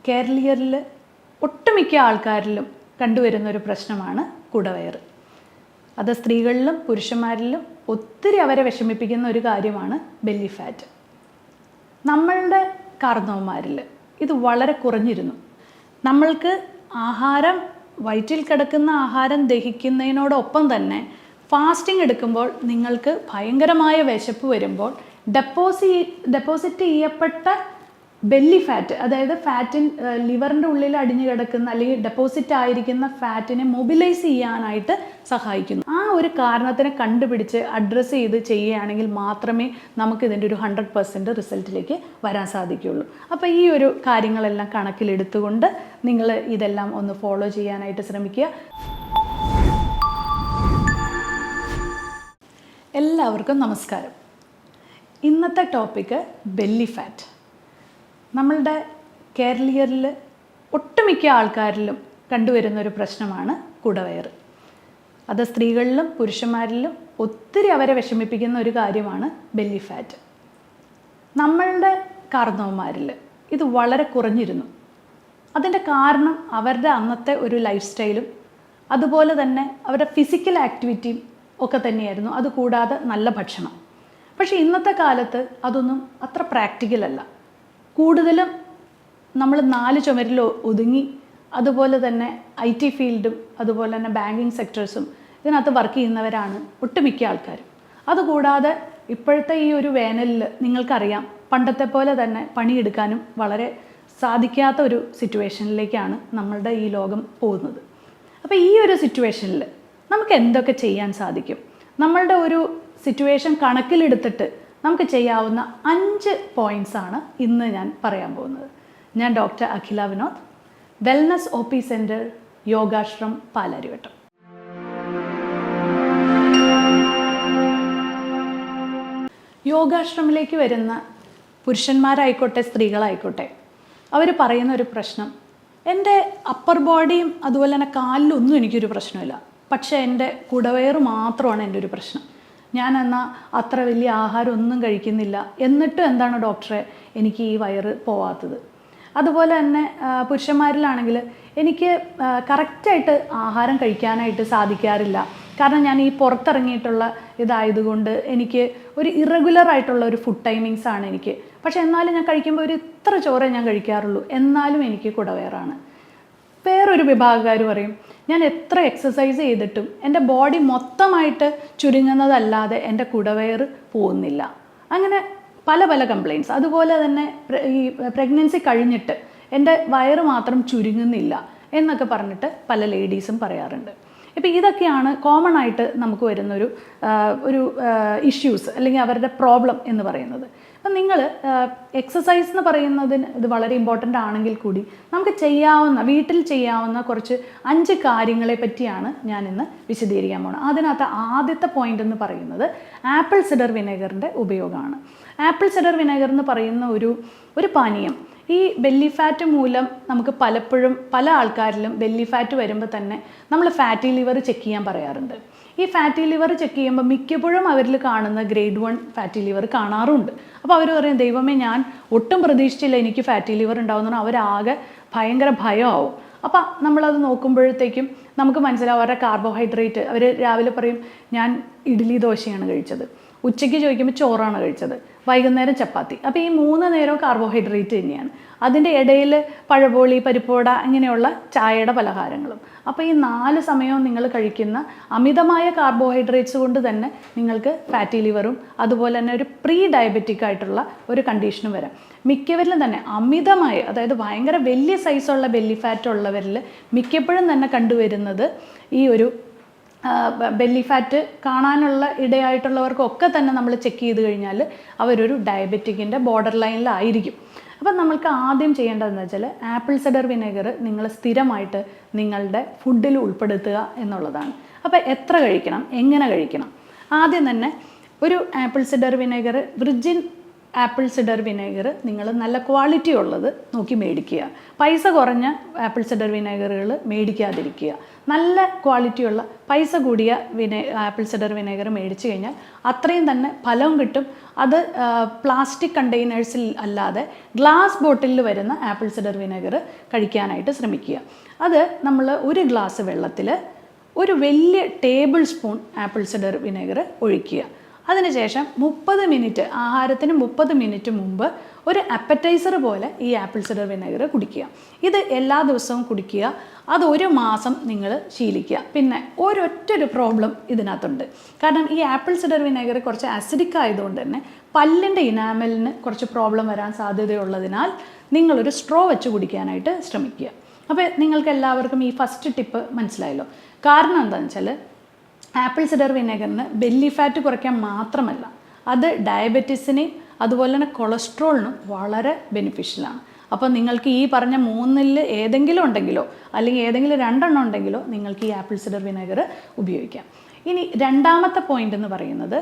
കേരളീയരിൽ ഒട്ടുമിക്ക ആൾക്കാരിലും കണ്ടുവരുന്നൊരു പ്രശ്നമാണ് കുടവയറ്. അത് സ്ത്രീകളിലും പുരുഷന്മാരിലും ഒത്തിരി അവരെ വിഷമിപ്പിക്കുന്ന ഒരു കാര്യമാണ് ബെല്ലി ഫാറ്റ്. നമ്മളുടെ കാർന്നവന്മാരിൽ ഇത് വളരെ കുറഞ്ഞിരുന്നു. നമ്മൾക്ക് ആഹാരം, വയറ്റിൽ കിടക്കുന്ന ആഹാരം ദഹിക്കുന്നതിനോടൊപ്പം തന്നെ ഫാസ്റ്റിംഗ് എടുക്കുമ്പോൾ നിങ്ങൾക്ക് ഭയങ്കരമായ വിശപ്പ് വരുമ്പോൾ ഡെപ്പോസിറ്റ് ചെയ്യപ്പെട്ട ബെല്ലി ഫാറ്റ്, അതായത് ലിവറിൻ്റെ ഉള്ളിൽ അടിഞ്ഞു കിടക്കുന്ന അല്ലെങ്കിൽ ഡെപ്പോസിറ്റ് ആയിരിക്കുന്ന ഫാറ്റിനെ മൊബിലൈസ് ചെയ്യാനായിട്ട് സഹായിക്കുന്നു. ആ ഒരു കാരണത്തിനെ കണ്ടുപിടിച്ച് അഡ്രസ്സ് ചെയ്ത് ചെയ്യുകയാണെങ്കിൽ മാത്രമേ നമുക്ക് ഇതിൻ്റെ ഒരു 100% റിസൾട്ടിലേക്ക് വരാൻ സാധിക്കുകയുള്ളൂ. അപ്പോൾ ഈ ഒരു കാര്യങ്ങളെല്ലാം കണക്കിലെടുത്തുകൊണ്ട് നിങ്ങൾ ഇതെല്ലാം ഒന്ന് ഫോളോ ചെയ്യാനായിട്ട് ശ്രമിക്കുക. എല്ലാവർക്കും നമസ്കാരം. ഇന്നത്തെ ടോപ്പിക്ക് ബെല്ലി ഫാറ്റ്. നമ്മളുടെ കേരളീയരിൽ ഒട്ടുമിക്ക ആൾക്കാരിലും കണ്ടുവരുന്നൊരു പ്രശ്നമാണ് കുടവയറ്. അത് സ്ത്രീകളിലും പുരുഷന്മാരിലും ഒത്തിരി അവരെ വിഷമിപ്പിക്കുന്ന ഒരു കാര്യമാണ് ബെല്ലി ഫാറ്റ്. നമ്മളുടെ കാർന്നവന്മാരിൽ ഇത് വളരെ കുറഞ്ഞിരുന്നു. അതിൻ്റെ കാരണം അവരുടെ അന്നത്തെ ഒരു ലൈഫ് സ്റ്റൈലും അതുപോലെ തന്നെ അവരുടെ ഫിസിക്കൽ ആക്ടിവിറ്റിയും ഒക്കെ തന്നെയായിരുന്നു. അതുകൂടാതെ നല്ല ഭക്ഷണം. പക്ഷേ ഇന്നത്തെ കാലത്ത് അതൊന്നും അത്ര പ്രാക്ടിക്കലല്ല. കൂടുതലും നമ്മൾ 4 ചുമരിൽ ഒതുങ്ങി, അതുപോലെ തന്നെ IT ഫീൽഡും അതുപോലെ തന്നെ ബാങ്കിങ് സെക്ടേഴ്സും ഇതിനകത്ത് വർക്ക് ചെയ്യുന്നവരാണ് ഒട്ടുമിക്ക ആൾക്കാരും. അതുകൂടാതെ ഇപ്പോഴത്തെ ഈ ഒരു വേനലിൽ നിങ്ങൾക്കറിയാം, പണ്ടത്തെ പോലെ തന്നെ പണിയെടുക്കാനും വളരെ സാധിക്കാത്ത ഒരു സിറ്റുവേഷനിലേക്കാണ് നമ്മളുടെ ഈ ലോകം പോകുന്നത്. അപ്പോൾ ഈ ഒരു സിറ്റുവേഷനിൽ നമുക്ക് എന്തൊക്കെ ചെയ്യാൻ സാധിക്കും? നമ്മളുടെ ഒരു സിറ്റുവേഷൻ കണക്കിലെടുത്തിട്ട് നമുക്ക് ചെയ്യാവുന്ന 5 പോയിൻറ്റ്സാണ് ഇന്ന് ഞാൻ പറയാൻ പോകുന്നത്. ഞാൻ doctor Akhila Vinod, wellness OP centre, Yogashram, Palarivattom. യോഗാശ്രമിലേക്ക് വരുന്ന പുരുഷന്മാരായിക്കോട്ടെ സ്ത്രീകളായിക്കോട്ടെ, അവർ പറയുന്ന ഒരു പ്രശ്നം, എൻ്റെ അപ്പർ ബോഡിയും അതുപോലെ തന്നെ കാലിലൊന്നും എനിക്കൊരു പ്രശ്നമില്ല, പക്ഷേ എൻ്റെ കുടവയറ് മാത്രമാണ് എൻ്റെ ഒരു പ്രശ്നം. ഞാൻ എന്നാൽ അത്ര വലിയ ആഹാരം ഒന്നും കഴിക്കുന്നില്ല, എന്നിട്ടും എന്താണ് ഡോക്ടറെ എനിക്ക് ഈ വയറ് പോവാത്തത്? അതുപോലെ തന്നെ പുരുഷന്മാരിലാണെങ്കിൽ എനിക്ക് കറക്റ്റായിട്ട് ആഹാരം കഴിക്കാനായിട്ട് സാധിക്കാറില്ല. കാരണം ഞാൻ ഈ പുറത്തിറങ്ങിയിട്ടുള്ള ഇതായതുകൊണ്ട് എനിക്ക് ഒരു ഇറഗുലർ ആയിട്ടുള്ള ഒരു ഫുഡ് ടൈമിങ്സ് ആണ് എനിക്ക്. പക്ഷേ എന്നാലും ഞാൻ കഴിക്കുമ്പോൾ ഒരു ഇത്ര ചോറേ ഞാൻ കഴിക്കാറുള്ളൂ, എന്നാലും എനിക്ക് കുടവയറാണ്. വേറൊരു വിഭാഗക്കാർ പറയും, ഞാൻ എത്ര എക്സസൈസ് ചെയ്തിട്ടും എൻ്റെ ബോഡി മൊത്തമായിട്ട് ചുരുങ്ങുന്നതല്ലാതെ എൻ്റെ കുടവയറ് പോകുന്നില്ല. അങ്ങനെ പല പല കംപ്ലയിൻറ്റ്സ്. അതുപോലെ തന്നെ ഈ പ്രഗ്നൻസി കഴിഞ്ഞിട്ട് എൻ്റെ വയറ് മാത്രം ചുരുങ്ങുന്നില്ല എന്നൊക്കെ പറഞ്ഞിട്ട് പല ലേഡീസും പറയാറുണ്ട്. ഇപ്പോൾ ഇതൊക്കെയാണ് കോമൺ ആയിട്ട് നമുക്ക് വരുന്നൊരു ഇഷ്യൂസ് അല്ലെങ്കിൽ അവരുടെ പ്രോബ്ലം എന്ന് പറയുന്നത്. അപ്പം നിങ്ങൾ എക്സസൈസ് എന്ന് പറയുന്നതിന് ഇത് വളരെ ഇമ്പോർട്ടൻ്റ് ആണെങ്കിൽ കൂടി നമുക്ക് വീട്ടിൽ ചെയ്യാവുന്ന കുറച്ച് 5 കാര്യങ്ങളെ പറ്റിയാണ് ഞാൻ ഇന്ന് വിശദീകരിക്കാൻ പോകുന്നത്. അതിനകത്ത് ആദ്യത്തെ പോയിന്റ് എന്ന് പറയുന്നത് ആപ്പിൾ സിഡർ വിനെഗറിൻ്റെ ഉപയോഗമാണ്. ആപ്പിൾ സിഡർ വിനെഗർ എന്ന് പറയുന്ന ഒരു പാനീയം ഈ ബെല്ലി ഫാറ്റ് മൂലം നമുക്ക് പലപ്പോഴും പല ആൾക്കാരിലും ബെല്ലി ഫാറ്റ് വരുമ്പോൾ തന്നെ നമ്മൾ ഫാറ്റി ലിവർ ചെക്ക് ചെയ്യാൻ പറയാറുണ്ട്. ഈ ഫാറ്റി ലിവർ ചെക്ക് ചെയ്യുമ്പോൾ മിക്കപ്പോഴും അവരിൽ കാണുന്ന ഗ്രേഡ് 1 ഫാറ്റി ലിവർ കാണാറുണ്ട്. അപ്പോൾ അവർ പറയും, ദൈവമേ ഞാൻ ഒട്ടും പ്രതീക്ഷിച്ചില്ല എനിക്ക് ഫാറ്റി ലിവർ ഉണ്ടാവുന്ന, അവരാകെ ഭയങ്കര ഭയമാവും. അപ്പോൾ നമ്മളത് നോക്കുമ്പോഴത്തേക്കും നമുക്ക് മനസ്സിലാവും അവരുടെ കാർബോഹൈഡ്രേറ്റ്. അവർ രാവിലെ പറയും ഞാൻ ഇഡ്ഡലി ദോശയാണ് കഴിച്ചത്, ഉച്ചയ്ക്ക് ചോദിക്കുമ്പോൾ ചോറാണ് കഴിച്ചത്, വൈകുന്നേരം ചപ്പാത്തി. അപ്പോൾ ഈ 3 നേരവും കാർബോഹൈഡ്രേറ്റ് തന്നെയാണ്. അതിൻ്റെ ഇടയിൽ പഴപോളി, പരിപ്പുവട, ഇങ്ങനെയുള്ള ചായയുടെ പലഹാരങ്ങളും. അപ്പോൾ ഈ 4 സമയവും നിങ്ങൾ കഴിക്കുന്ന അമിതമായ കാർബോഹൈഡ്രേറ്റ്സ് കൊണ്ട് തന്നെ നിങ്ങൾക്ക് ഫാറ്റി ലിവറും അതുപോലെ തന്നെ ഒരു പ്രീ ഡയബറ്റിക് ആയിട്ടുള്ള ഒരു കണ്ടീഷനും വരാം. മിക്കവരിലും തന്നെ അമിതമായ, അതായത് ഭയങ്കര വലിയ സൈസുള്ള ബെല്ലി ഫാറ്റ് ഉള്ളവരിൽ മിക്കപ്പോഴും തന്നെ കണ്ടുവരുന്നത് ഈ ഒരു ബെല്ലി ഫാറ്റ് കാണാനുള്ള ഇടയായിട്ടുള്ളവർക്കൊക്കെ തന്നെ നമ്മൾ ചെക്ക് ചെയ്ത് കഴിഞ്ഞാൽ അവരൊരു ഡയബറ്റിക്കിൻ്റെ ബോർഡർ ലൈനിലായിരിക്കും. അപ്പം നമ്മൾക്ക് ആദ്യം ചെയ്യേണ്ടതെന്ന് വെച്ചാൽ ആപ്പിൾ സിഡർ വിനെഗർ നിങ്ങൾ സ്ഥിരമായിട്ട് നിങ്ങളുടെ ഫുഡിൽ ഉൾപ്പെടുത്തുക എന്നുള്ളതാണ്. അപ്പോൾ എത്ര കഴിക്കണം, എങ്ങനെ കഴിക്കണം? ആദ്യം തന്നെ ഒരു apple cider vinegar virgin apple cider vinegar നിങ്ങൾ നല്ല ക്വാളിറ്റി ഉള്ളത് നോക്കി മേടിക്കുക. പൈസ കുറഞ്ഞ ആപ്പിൾ സിഡർ വിനെഗറുകൾ മേടിക്കാതിരിക്കുക. നല്ല ക്വാളിറ്റിയുള്ള പൈസ കൂടിയ ആപ്പിൾ സിഡർ വിനെഗർ മേടിച്ചു കഴിഞ്ഞാൽ അത്രയും തന്നെ ഫലവും കിട്ടും. അത് പ്ലാസ്റ്റിക് കണ്ടെയ്നേഴ്സിൽ അല്ലാതെ ഗ്ലാസ് ബോട്ടിലിൽ വരുന്ന ആപ്പിൾ സിഡർ വിനെഗർ കഴിക്കാനായിട്ട് ശ്രമിക്കുക. അത് നമ്മൾ ഒരു ഗ്ലാസ് വെള്ളത്തിൽ ഒരു വലിയ table spoon apple cider vinegar ഒഴിക്കുക. അതിനുശേഷം 30 മിനിറ്റ്, ആഹാരത്തിന് 30 മിനിറ്റ് മുമ്പ് ഒരു അപ്പറ്റൈസർ പോലെ ഈ ആപ്പിൾ സിഡർ വിനെഗർ കുടിക്കുക. ഇത് എല്ലാ ദിവസവും കുടിക്കുക. അത് 1 മാസം നിങ്ങൾ ശീലിക്കുക. പിന്നെ ഒരൊറ്റൊരു പ്രോബ്ലം ഇതിനകത്തുണ്ട്. കാരണം ഈ ആപ്പിൾ സിഡർ വിനെഗർ കുറച്ച് അസിഡിക് ആയതുകൊണ്ട് തന്നെ പല്ലിൻ്റെ ഇനാമലിന് കുറച്ച് പ്രോബ്ലം വരാൻ സാധ്യതയുള്ളതിനാൽ നിങ്ങളൊരു സ്ട്രോ വെച്ച് കുടിക്കാനായിട്ട് ശ്രമിക്കുക. അപ്പോൾ നിങ്ങൾക്ക് എല്ലാവർക്കും ഈ ഫസ്റ്റ് ടിപ്പ് മനസ്സിലായല്ലോ. കാരണം എന്താണെന്ന് വെച്ചാൽ ആപ്പിൾ സിഡർ വിനെഗറിന് ബെല്ലി ഫാറ്റ് കുറയ്ക്കാൻ മാത്രമല്ല, അത് ഡയബറ്റീസിനെയും അതുപോലെ തന്നെ കൊളസ്ട്രോളിനും വളരെ ബെനിഫിഷ്യലാണ്. അപ്പോൾ നിങ്ങൾക്ക് ഈ പറഞ്ഞ 3-ൽ ഏതെങ്കിലും ഉണ്ടെങ്കിലോ അല്ലെങ്കിൽ ഏതെങ്കിലും 2 ഉണ്ടെങ്കിലോ നിങ്ങൾക്ക് ഈ ആപ്പിൾ സിഡർ വിനെഗർ ഉപയോഗിക്കാം. ഇനി രണ്ടാമത്തെ പോയിന്റ് എന്ന് പറയുന്നത്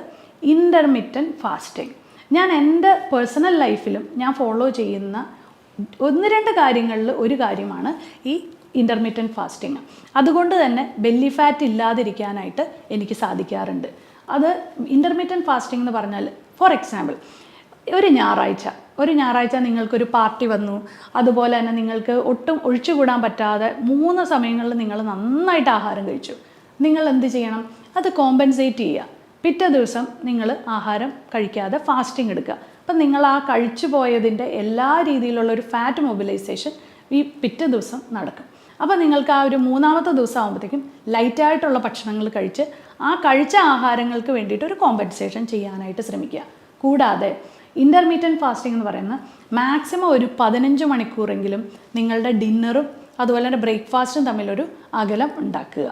ഇൻ്റർമിറ്റൻറ്റ് ഫാസ്റ്റിംഗ്. ഞാൻ എൻ്റെ പേഴ്സണൽ ലൈഫിലും ഞാൻ ഫോളോ ചെയ്യുന്ന 1-2 കാര്യങ്ങളിൽ ഒരു കാര്യമാണ് ഈ ഇൻ്റർമിറ്റൻറ്റ് ഫാസ്റ്റിംഗ്. അതുകൊണ്ട് തന്നെ ബെല്ലി ഫാറ്റ് ഇല്ലാതിരിക്കാനായിട്ട് എനിക്ക് സാധിക്കാറുണ്ട്. അത് ഇൻ്റർമിറ്റൻറ്റ് ഫാസ്റ്റിംഗ് എന്ന് പറഞ്ഞാൽ, ഫോർ എക്സാമ്പിൾ, ഒരു ഞായറാഴ്ച നിങ്ങൾക്കൊരു പാർട്ടി വന്നു, അതുപോലെ തന്നെ നിങ്ങൾക്ക് ഒട്ടും ഒഴിച്ചുകൂടാൻ പറ്റാതെ 3 സമയങ്ങളിൽ നിങ്ങൾ നന്നായിട്ട് ആഹാരം കഴിച്ചു. നിങ്ങൾ എന്ത് ചെയ്യണം? അത് കോമ്പൻസേറ്റ് ചെയ്യുക. പിറ്റേ ദിവസം നിങ്ങൾ ആഹാരം കഴിക്കാതെ ഫാസ്റ്റിംഗ് എടുക്കുക. അപ്പം നിങ്ങൾ ആ കഴിച്ചു പോയതിൻ്റെ എല്ലാ രീതിയിലുള്ള ഒരു ഫാറ്റ് മൊബിലൈസേഷൻ ഈ പിറ്റേ ദിവസം നടക്കും. അപ്പോൾ നിങ്ങൾക്ക് ആ ഒരു 3-ാമത്തെ ദിവസം ആകുമ്പോഴത്തേക്കും ലൈറ്റായിട്ടുള്ള ഭക്ഷണങ്ങൾ കഴിച്ച് ആ കഴിച്ച ആഹാരങ്ങൾക്ക് വേണ്ടിയിട്ട് ഒരു കോമ്പൻസേഷൻ ചെയ്യാനായിട്ട് ശ്രമിക്കുക. കൂടാതെ ഇൻ്റർമീഡിയറ്റ് ഫാസ്റ്റിംഗ് എന്ന് പറയുന്ന മാക്സിമം ഒരു 15 മണിക്കൂറെങ്കിലും നിങ്ങളുടെ ഡിന്നറും അതുപോലെ തന്നെ ബ്രേക്ക്ഫാസ്റ്റും തമ്മിലൊരു അകലം ഉണ്ടാക്കുക.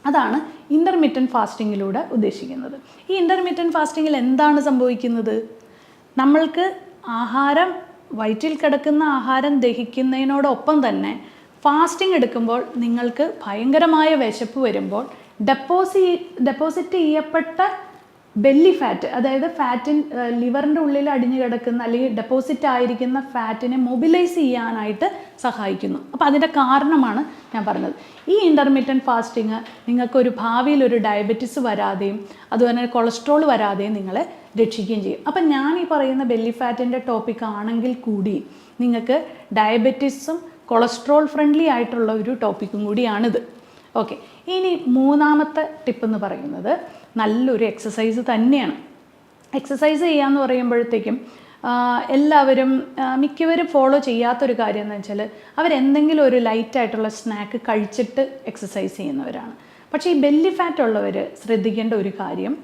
അതാണ് ഇൻ്റർമീഡിയറ്റ് ഫാസ്റ്റിങ്ങിലൂടെ ഉദ്ദേശിക്കുന്നത്. ഈ ഇൻ്റർമീഡിയറ്റ് ഫാസ്റ്റിങ്ങിൽ എന്താണ് സംഭവിക്കുന്നത്? നമ്മൾക്ക് വയറ്റിൽ കിടക്കുന്ന ആഹാരം ദഹിക്കുന്നതിനോടൊപ്പം തന്നെ ഫാസ്റ്റിംഗ് എടുക്കുമ്പോൾ നിങ്ങൾക്ക് ഭയങ്കരമായ വിശപ്പ് വരുമ്പോൾ ഡെപ്പോസിറ്റ് ചെയ്യപ്പെട്ട ബെല്ലി ഫാറ്റ്, അതായത് ലിവറിൻ്റെ ഉള്ളിൽ അടിഞ്ഞു കിടക്കുന്ന അല്ലെങ്കിൽ ഡെപ്പോസിറ്റ് ആയിരിക്കുന്ന ഫാറ്റിനെ മൊബിലൈസ് ചെയ്യാനായിട്ട് സഹായിക്കുന്നു. അപ്പോൾ അതിൻ്റെ കാരണമാണ് ഞാൻ പറഞ്ഞത്. ഈ ഇൻ്റർമീഡിയറ്റ് ഫാസ്റ്റിംഗ് നിങ്ങൾക്കൊരു ഭാവിയിൽ ഒരു ഡയബറ്റിസ് വരാതെയും അതുപോലെ തന്നെ കൊളസ്ട്രോൾ വരാതെയും നിങ്ങളെ രക്ഷിക്കുകയും ചെയ്യും. അപ്പം ഞാൻ ഈ പറയുന്ന ബെല്ലി ഫാറ്റിൻ്റെ ടോപ്പിക് ആണെങ്കിൽ കൂടി നിങ്ങൾക്ക് ഡയബറ്റിസും കൊളസ്ട്രോൾ ഫ്രണ്ട്ലി ആയിട്ടുള്ള ഒരു ടോപ്പിക്കും കൂടിയാണിത്. ഓക്കെ, ഇനി 3-ാമത്തെ ടിപ്പ് എന്ന് പറയുന്നത് നല്ലൊരു എക്സസൈസ് തന്നെയാണ്. എക്സസൈസ് ചെയ്യാന്ന് പറയുമ്പോഴത്തേക്കും എല്ലാവരും മിക്കവരും ഫോളോ ചെയ്യാത്തൊരു കാര്യം എന്ന് വെച്ചാൽ അവരെന്തെങ്കിലും ഒരു ലൈറ്റായിട്ടുള്ള സ്നാക്ക് കഴിച്ചിട്ട് എക്സസൈസ് ചെയ്യുന്നവരാണ്. പക്ഷേ ഈ ബെല്ലി ഫാറ്റ് ഉള്ളവർ ശ്രദ്ധിക്കേണ്ട ഒരു കാര്യം,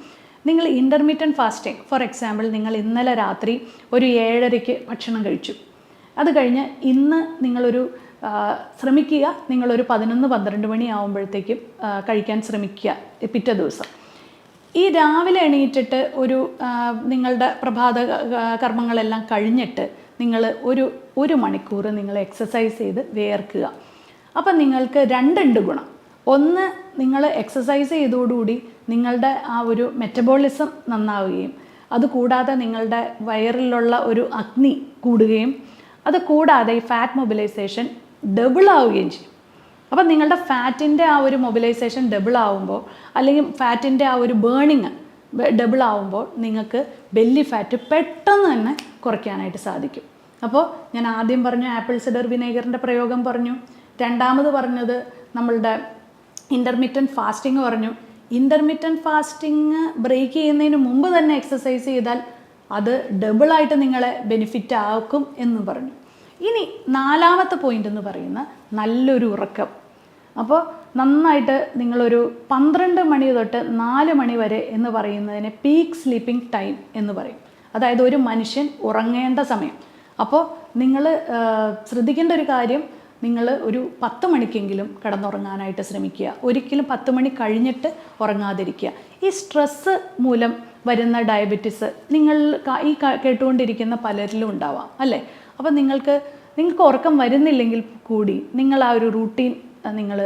നിങ്ങൾ ഇൻ്റർമീഡിയറ്റ് ഫാസ്റ്റിംഗ്, ഫോർ എക്സാമ്പിൾ നിങ്ങൾ ഇന്നലെ രാത്രി ഒരു 7:30 ഭക്ഷണം കഴിച്ചു. അത് കഴിഞ്ഞ് ഇന്ന് നിങ്ങളൊരു ശ്രമിക്കുക, നിങ്ങളൊരു 11-12 മണി ആകുമ്പോഴത്തേക്കും കഴിക്കാൻ ശ്രമിക്കുക പിറ്റേ ദിവസം. ഈ രാവിലെ എണീറ്റിട്ട് നിങ്ങളുടെ പ്രഭാത കർമ്മങ്ങളെല്ലാം കഴിഞ്ഞിട്ട് നിങ്ങൾ ഒരു മണിക്കൂർ നിങ്ങൾ എക്സസൈസ് ചെയ്ത് വിയർക്കുക. അപ്പം നിങ്ങൾക്ക് 2 ഗുണം. ഒന്ന്, നിങ്ങൾ എക്സസൈസ് ചെയ്തതോടുകൂടി നിങ്ങളുടെ ആ ഒരു മെറ്റബോളിസം നന്നാവുകയും അതുകൂടാതെ നിങ്ങളുടെ വയറിലുള്ള ഒരു അഗ്നി കൂടുകയും അത് കൂടാതെ ഈ ഫാറ്റ് മൊബിലൈസേഷൻ ഡബിൾ ആവുകയും ചെയ്യും. അപ്പം നിങ്ങളുടെ ഫാറ്റിൻ്റെ ആ ഒരു മൊബിലൈസേഷൻ ഡബിൾ ആവുമ്പോൾ അല്ലെങ്കിൽ ഫാറ്റിൻ്റെ ആ ഒരു ബേണിങ് ഡബിൾ ആവുമ്പോൾ നിങ്ങൾക്ക് ബെല്ലി ഫാറ്റ് പെട്ടെന്ന് തന്നെ കുറയ്ക്കാനായിട്ട് സാധിക്കും. അപ്പോൾ ഞാൻ ആദ്യം പറഞ്ഞു ആപ്പിൾ സിഡർ വിനെഗറിൻ്റെ പ്രയോഗം പറഞ്ഞു. രണ്ടാമത് പറഞ്ഞത് നമ്മളുടെ ഇൻ്റർമീഡിയറ്റ് ഫാസ്റ്റിംഗ് പറഞ്ഞു. ഇൻ്റർമീഡിയറ്റ് ഫാസ്റ്റിംഗ് ബ്രേക്ക് ചെയ്യുന്നതിന് മുമ്പ് തന്നെ എക്സസൈസ് ചെയ്താൽ അത് ഡബിളായിട്ട് നിങ്ങളെ ബെനിഫിറ്റ് ആക്കും എന്ന് പറഞ്ഞു. ഇനി 4-ാമത്തെ പോയിന്റ് എന്ന് പറയുന്ന നല്ലൊരു ഉറക്കം. അപ്പോൾ നന്നായിട്ട് നിങ്ങളൊരു 12 മണി തൊട്ട് 4 മണി വരെ എന്ന് പറയുന്നതിനെ പീക്ക് സ്ലീപ്പിംഗ് ടൈം എന്ന് പറയും. അതായത് ഒരു മനുഷ്യൻ ഉറങ്ങേണ്ട സമയം. അപ്പോൾ നിങ്ങൾ ശ്രദ്ധിക്കേണ്ട ഒരു കാര്യം, നിങ്ങൾ ഒരു 10 മണിക്കെങ്കിലും കിടന്നുറങ്ങാനായിട്ട് ശ്രമിക്കുക. ഒരിക്കലും 10 മണി കഴിഞ്ഞിട്ട് ഉറങ്ങാതിരിക്കുക. ഈ സ്ട്രെസ്സ് മൂലം വരുന്ന ഡയബറ്റിസ് നിങ്ങൾ ഈ കേട്ടുകൊണ്ടിരിക്കുന്ന പലരിലും ഉണ്ടാവാം അല്ലേ? അപ്പോൾ നിങ്ങൾക്ക് ഉറക്കം വരുന്നില്ലെങ്കിൽ കൂടി നിങ്ങൾ ആ ഒരു റൂട്ടീൻ നിങ്ങൾ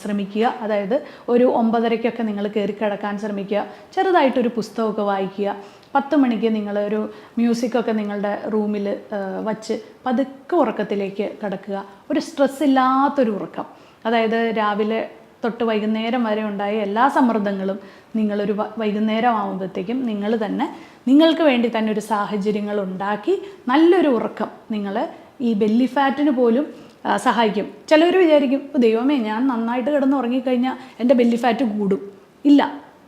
ശ്രമിക്കുക. അതായത് ഒരു 9:30-ക്കൊക്കെ നിങ്ങൾ കയറി കിടക്കാൻ ശ്രമിക്കുക. ചെറുതായിട്ടൊരു പുസ്തകമൊക്കെ വായിക്കുക. 10 മണിക്ക് നിങ്ങളൊരു മ്യൂസിക്കൊക്കെ നിങ്ങളുടെ റൂമിൽ വച്ച് പതുക്കെ ഉറക്കത്തിലേക്ക് കിടക്കുക. ഒരു സ്ട്രെസ് ഇല്ലാത്തൊരു ഉറക്കം. അതായത് രാവിലെ തൊട്ട് വൈകുന്നേരം വരെ ഉണ്ടായ എല്ലാ സമ്മർദ്ദങ്ങളും നിങ്ങളൊരു വൈകുന്നേരം ആകുമ്പോഴത്തേക്കും നിങ്ങൾ തന്നെ നിങ്ങൾക്ക് വേണ്ടി തന്നെ ഒരു സാഹചര്യങ്ങൾ ഉണ്ടാക്കി നല്ലൊരു ഉറക്കം നിങ്ങൾ ഈ ബെല്ലി ഫാറ്റിന് പോലും സഹായിക്കും. ചിലവർ വിചാരിക്കും, ദൈവമേ ഞാൻ നന്നായിട്ട് കിടന്ന് ഉറങ്ങിക്കഴിഞ്ഞാൽ എൻ്റെ ബെല്ലി ഫാറ്റ് കൂടും. ഇല്ല,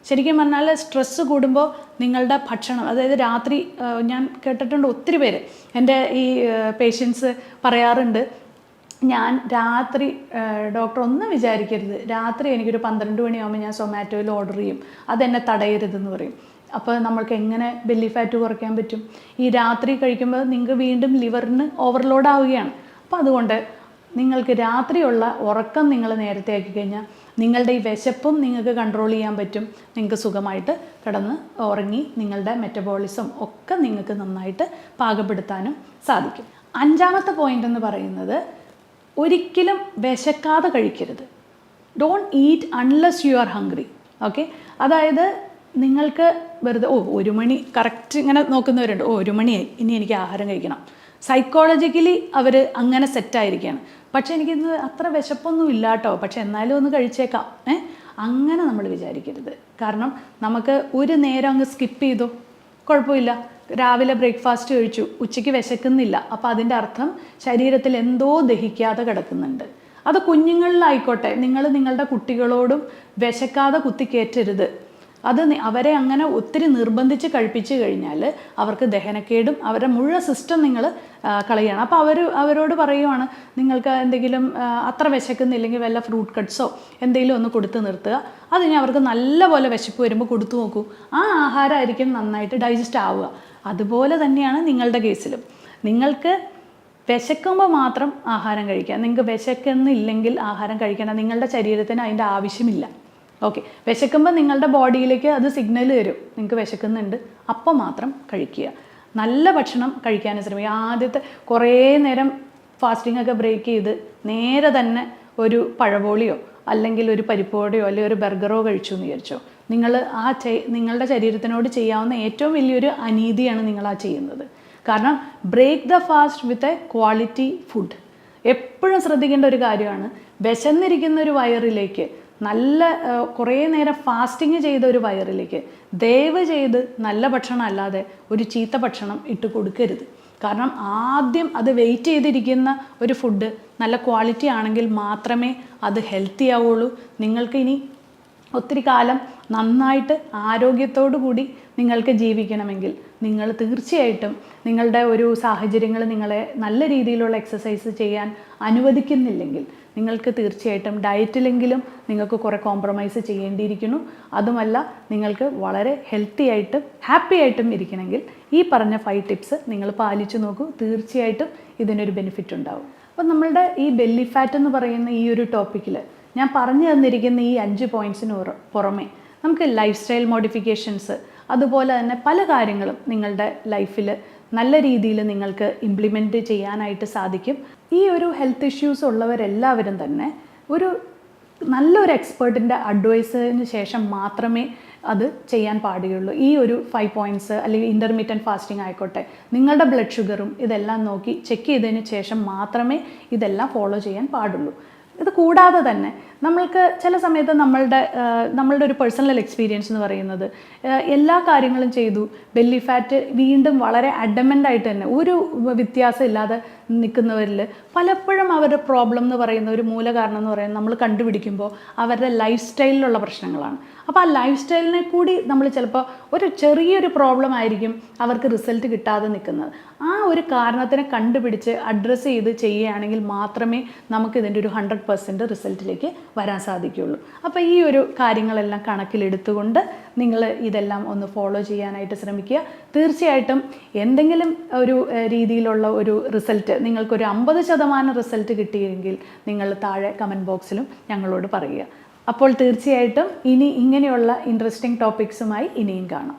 ശരിക്കും പറഞ്ഞാൽ സ്ട്രെസ്സ് കൂടുമ്പോൾ നിങ്ങളുടെ ഭക്ഷണം, അതായത് രാത്രി ഞാൻ കേട്ടിട്ടുണ്ട് ഒത്തിരി പേര് എൻ്റെ ഈ പേഷ്യൻസ് പറയാറുണ്ട്, ഞാൻ രാത്രി ഡോക്ടർ ഒന്നും വിചാരിക്കരുത്, രാത്രി എനിക്കൊരു 12 മണിയാകുമ്പോൾ ഞാൻ സൊമാറ്റോയിൽ ഓർഡർ ചെയ്യും, അതെന്നെ തടയരുതെന്ന് പറയും. അപ്പോൾ നമ്മൾക്ക് എങ്ങനെ ബെല്ലി ഫാറ്റ് കുറയ്ക്കാൻ പറ്റും? ഈ രാത്രി കഴിക്കുമ്പോൾ നിങ്ങൾക്ക് വീണ്ടും ലിവറിന് ഓവർലോഡ് ആവുകയാണ്. അപ്പോൾ അതുകൊണ്ട് നിങ്ങൾക്ക് രാത്രിയുള്ള ഉറക്കം നിങ്ങൾ നേരത്തെ ആക്കി കഴിഞ്ഞാൽ നിങ്ങളുടെ ഈ വിശപ്പും നിങ്ങൾക്ക് കൺട്രോൾ ചെയ്യാൻ പറ്റും. നിങ്ങൾക്ക് സുഖമായിട്ട് കിടന്ന് ഉറങ്ങി നിങ്ങളുടെ മെറ്റബോളിസം ഒക്കെ നിങ്ങൾക്ക് നന്നായിട്ട് പാകപ്പെടുത്താനും സാധിക്കും. 5ാമത്തെ പോയിന്റ് എന്ന് പറയുന്നത്, ഒരിക്കലും വിശക്കാതെ കഴിക്കരുത്. Don't eat unless you are hungry. Okay, അതായത് നിങ്ങൾക്ക് വെറുതെ 1 മണി കറക്റ്റ് ഇങ്ങനെ നോക്കുന്നവരുണ്ട്, 1 മണിയായി ഇനി എനിക്ക് ആഹാരം കഴിക്കണം. സൈക്കോളജിക്കലി അവർ അങ്ങനെ സെറ്റായിരിക്കുകയാണ്. പക്ഷേ എനിക്കിത് അത്ര വിശപ്പൊന്നും ഇല്ല കേട്ടോ, പക്ഷെ എന്നാലും ഒന്ന് കഴിച്ചേക്കാം. അങ്ങനെ നമ്മൾ വിചാരിക്കരുത്. കാരണം നമുക്ക് ഒരു നേരം അങ്ങ് സ്കിപ്പ് ചെയ്തോ കുഴപ്പമില്ല. രാവിലെ ബ്രേക്ക്ഫാസ്റ്റ് കഴിച്ചു, ഉച്ചയ്ക്ക് വിശക്കുന്നില്ല, അപ്പോൾ അതിൻ്റെ അർത്ഥം ശരീരത്തിൽ എന്തോ ദഹിക്കാതെ കിടക്കുന്നുണ്ട്. അത് കുഞ്ഞുങ്ങളിലായിക്കോട്ടെ, നിങ്ങൾ നിങ്ങളുടെ കുട്ടികളോടും വിശക്കാതെ കുത്തിക്കയറ്റരുത്. അത് അവരെ അങ്ങനെ ഒത്തിരി നിർബന്ധിച്ച് കഴിപ്പിച്ച് കഴിഞ്ഞാൽ അവർക്ക് ദഹനക്കേടും അവരുടെ മുഴുവൻ സിസ്റ്റം നിങ്ങൾ കളയുകയാണ്. അപ്പോൾ അവരോട് പറയുവാണ്, നിങ്ങൾക്ക് എന്തെങ്കിലും അത്ര വിശക്കുന്നില്ലെങ്കിൽ വല്ല ഫ്രൂട്ട് കട്ട്സോ എന്തെങ്കിലും ഒന്ന് കൊടുത്ത് നിർത്തുക. അത് ഞാൻ അവർക്ക് നല്ലപോലെ വിശപ്പ് വരുമ്പോൾ കൊടുത്തു നോക്കൂ, ആ ആഹാരമായിരിക്കും നന്നായിട്ട് ഡൈജസ്റ്റ് ആവുക. അതുപോലെ തന്നെയാണ് നിങ്ങളുടെ കേസിലും. നിങ്ങൾക്ക് വിശക്കുമ്പോൾ മാത്രം ആഹാരം കഴിക്കുക. നിങ്ങൾക്ക് വിശക്കുന്നില്ലെങ്കിൽ ആഹാരം കഴിക്കണം. നിങ്ങളുടെ ശരീരത്തിന് അതിൻ്റെ ആവശ്യമില്ല. ഓക്കെ, വിശക്കുമ്പോൾ നിങ്ങളുടെ ബോഡിയിലേക്ക് അത് സിഗ്നൽ തരും, നിങ്ങൾക്ക് വിശക്കുന്നുണ്ട്, അപ്പോൾ മാത്രം കഴിക്കുക. നല്ല ഭക്ഷണം കഴിക്കാൻ ശ്രമിക്കുക. ആദ്യത്തെ കുറേ നേരം ഫാസ്റ്റിംഗ് ഒക്കെ ബ്രേക്ക് ചെയ്ത് നേരെ തന്നെ ഒരു പഴപോളിയോ അല്ലെങ്കിൽ ഒരു പരിപ്പോടെയോ അല്ലെങ്കിൽ ഒരു ബർഗറോ കഴിച്ചു എന്ന് വിചാരിച്ചോ, നിങ്ങൾ നിങ്ങളുടെ ശരീരത്തിനോട് ചെയ്യാവുന്ന ഏറ്റവും വലിയൊരു അനീതിയാണ് നിങ്ങൾ ചെയ്യുന്നത്. കാരണം break the fast with a quality food. എപ്പോഴും ശ്രദ്ധിക്കേണ്ട ഒരു കാര്യമാണ്, വിശന്നിരിക്കുന്ന ഒരു വയറിലേക്ക്, നല്ല കുറേ നേരം ഫാസ്റ്റിങ് ചെയ്ത ഒരു വയറിലേക്ക് ദയവ് ചെയ്ത് നല്ല ഭക്ഷണം അല്ലാതെ ഒരു ചീത്ത ഭക്ഷണം ഇട്ട് കൊടുക്കരുത്. കാരണം ആദ്യം അത് വെയിറ്റ് ചെയ്തിരിക്കുന്ന ഒരു ഫുഡ് നല്ല ക്വാളിറ്റി ആണെങ്കിൽ മാത്രമേ അത് ഹെൽത്തി ആവുള്ളൂ. നിങ്ങൾക്ക് ഇനി ഒത്തിരി കാലം നന്നായിട്ട് ആരോഗ്യത്തോടു കൂടി നിങ്ങൾക്ക് ജീവിക്കണമെങ്കിൽ നിങ്ങൾ തീർച്ചയായിട്ടും നിങ്ങളുടെ ഒരു സാഹചര്യങ്ങൾ നിങ്ങളെ നല്ല രീതിയിലുള്ള എക്സസൈസ് ചെയ്യാൻ അനുവദിക്കുന്നില്ലെങ്കിൽ നിങ്ങൾക്ക് തീർച്ചയായിട്ടും ഡയറ്റിലെങ്കിലും നിങ്ങൾക്ക് കുറേ കോംപ്രമൈസ് ചെയ്യേണ്ടിയിരിക്കുന്നു. അതുമല്ല, നിങ്ങൾക്ക് വളരെ ഹെൽത്തി ആയിട്ടും ഹാപ്പി ആയിട്ടും ഇരിക്കണമെങ്കിൽ ഈ പറഞ്ഞ 5 ടിപ്സ് നിങ്ങൾ പാലിച്ചു നോക്കൂ. തീർച്ചയായിട്ടും ഇതിനൊരു ബെനിഫിറ്റ് ഉണ്ടാവും. അപ്പം നമ്മളുടെ ഈ ബെല്ലി ഫാറ്റ് എന്ന് പറയുന്ന ഈ ഒരു ടോപ്പിക്കിൽ ഞാൻ പറഞ്ഞു തന്നിരിക്കുന്ന ഈ 5 പോയിൻറ്റ്സിന് പുറമെ നമുക്ക് ലൈഫ് സ്റ്റൈൽ മോഡിഫിക്കേഷൻസ്, അതുപോലെ തന്നെ പല കാര്യങ്ങളും നിങ്ങളുടെ ലൈഫിൽ നല്ല രീതിയിൽ നിങ്ങൾക്ക് ഇംപ്ലിമെൻറ്റ് ചെയ്യാനായിട്ട് സാധിക്കും. ഈ ഒരു ഹെൽത്ത് ഇഷ്യൂസ് ഉള്ളവരെല്ലാവരും തന്നെ ഒരു നല്ലൊരു എക്സ്പേർട്ടിൻ്റെ അഡ്വൈസിന് ശേഷം മാത്രമേ അത് ചെയ്യാൻ പാടുകയുള്ളൂ. ഈ ഒരു 5 പോയിൻറ്റ്സ് അല്ലെങ്കിൽ ഇൻ്റർമീഡിയറ്റ് ഫാസ്റ്റിംഗ് ആയിക്കോട്ടെ, നിങ്ങളുടെ ബ്ലഡ് ഷുഗറും ഇതെല്ലാം നോക്കി ചെക്ക് ചെയ്തതിന് ശേഷം മാത്രമേ ഇതെല്ലാം ഫോളോ ചെയ്യാൻ പാടുള്ളൂ. ഇത് കൂടാതെ തന്നെ നമ്മൾക്ക് ചില സമയത്ത് നമ്മളുടെ ഒരു പേഴ്സണൽ എക്സ്പീരിയൻസ് എന്ന് പറയുന്നത്, എല്ലാ കാര്യങ്ങളും ചെയ്തു, ബെല്ലി ഫാറ്റ് വീണ്ടും വളരെ അഡമൻ്റായിട്ട് തന്നെ ഒരു വ്യത്യാസം ഇല്ലാതെ നിൽക്കുന്നവരിൽ പലപ്പോഴും അവരുടെ പ്രോബ്ലം എന്ന് പറയുന്ന ഒരു മൂല കാരണം എന്ന് പറയുന്നത് നമ്മൾ കണ്ടുപിടിക്കുമ്പോൾ അവരുടെ ലൈഫ് സ്റ്റൈലിലുള്ള പ്രശ്നങ്ങളാണ്. അപ്പോൾ ആ ലൈഫ് സ്റ്റൈലിനെ കൂടി നമ്മൾ ചിലപ്പോൾ ഒരു ചെറിയൊരു പ്രോബ്ലം ആയിരിക്കും അവർക്ക് റിസൾട്ട് കിട്ടാതെ നിൽക്കുന്നത്. ആ ഒരു കാരണത്തിനെ കണ്ടുപിടിച്ച് അഡ്രസ്സ് ചെയ്ത് ചെയ്യുകയാണെങ്കിൽ മാത്രമേ നമുക്കിതിൻ്റെ ഒരു 100% റിസൾട്ടിലേക്ക് വരാൻ സാധിക്കുകയുള്ളൂ. അപ്പോൾ ഈ ഒരു കാര്യങ്ങളെല്ലാം കണക്കിലെടുത്തുകൊണ്ട് നിങ്ങൾ ഇതെല്ലാം ഒന്ന് ഫോളോ ചെയ്യാനായിട്ട് ശ്രമിക്കുക. തീർച്ചയായിട്ടും എന്തെങ്കിലും ഒരു രീതിയിലുള്ള ഒരു റിസൾട്ട്, നിങ്ങൾക്കൊരു 50% റിസൾട്ട് കിട്ടിയെങ്കിൽ നിങ്ങൾ താഴെ കമൻറ്റ് ബോക്സിലും ഞങ്ങളോട് പറയുക. അപ്പോൾ തീർച്ചയായിട്ടും ഇനി ഇങ്ങനെയുള്ള ഇൻട്രസ്റ്റിംഗ് ടോപ്പിക്സുമായി ഇനിയും കാണാം.